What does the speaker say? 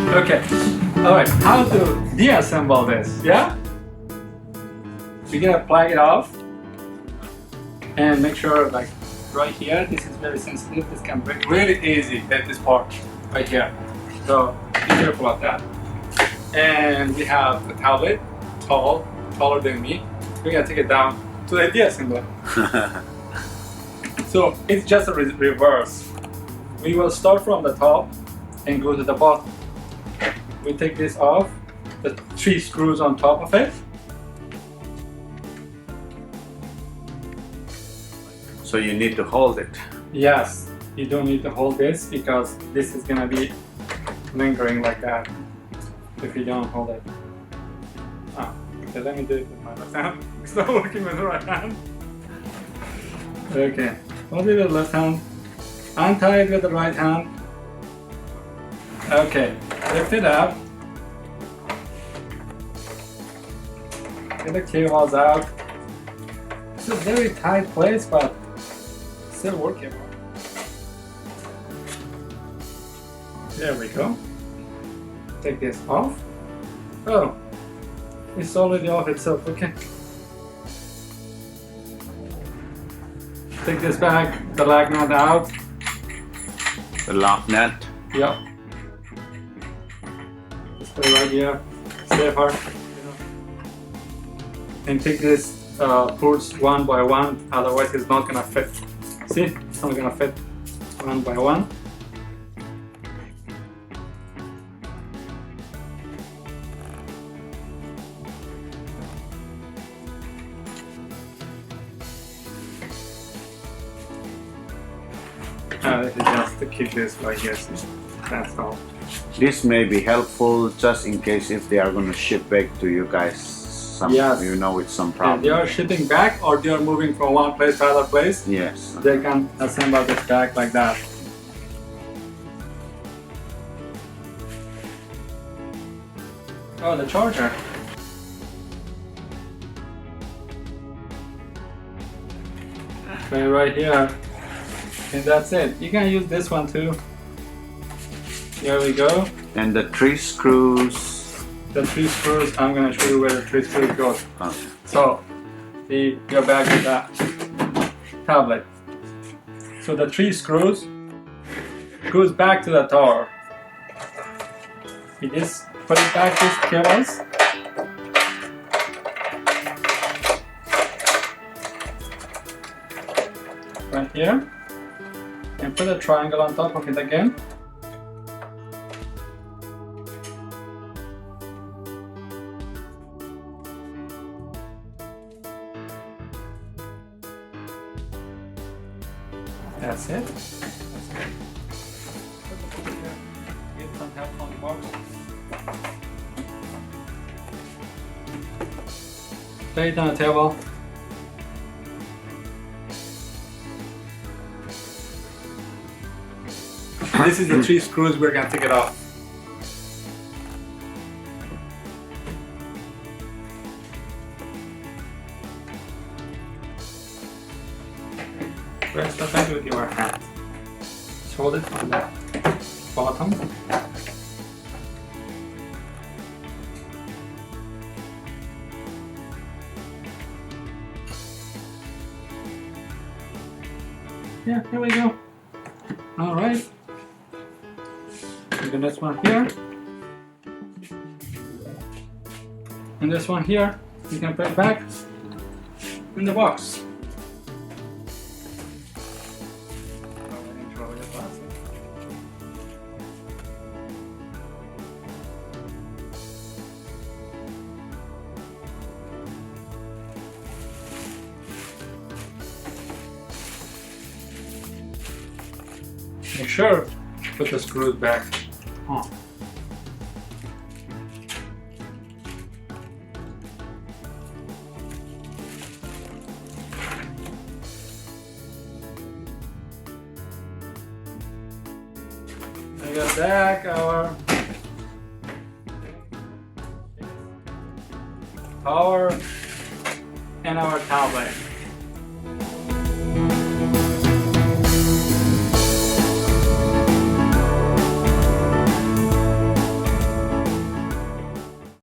Okay, alright, how to deassemble this, yeah? We're gonna plug it off and make sure, like, right here, this is very sensitive, this can break really easy at this part, right here. So, be careful of that. And we have a tablet, taller than me. We're gonna take it down to the deassembler. So, it's just a reverse. We will start from the top and go to the bottom. We take this off, the 3 screws on top of it. So you need to hold it. Yes, you don't need to hold this because this is gonna be lingering like that if you don't hold it. Ah, okay, let me do it with my left hand. It's not working with the right hand. Okay, hold it with the left hand, untie it with the right hand. Okay, lift it up. Get the cables out. It's a very tight place, but still workable. There we go. Take this off. Oh, it's already off itself. Okay. Take this back, the lock nut out. The lock nut. Yep. Just put it right here. Safer. And take this pulls one by one, otherwise it's not gonna fit. See, it's not gonna fit one by one. This is just to keep this like this. That's all. This may be helpful just in case if they are going to ship back to you guys. Yes. You know, with some If problem. they are shipping back or they are moving from one place to other place, Yes. they can assemble this back like that. Oh, the charger. Right here. And that's it. You can use this one too. Here we go. And the 3 screws. The 3 screws, I'm gonna show you where the 3 screws go. Okay. So, we go back to the tablet. So the 3 screws goes back to the tower. We just put it back these cables. Right here. And put a triangle on top of it again. That's it. Get some help on the box. Lay it on the table. This is the 3 screws, we're gonna take it off. Press the bed with your hand. Just hold it on the bottom. Yeah, here we go. Alright. And this one here. And this one here. You can put it back in the box. Make sure to put the screws back on. I got back our power and our tablet.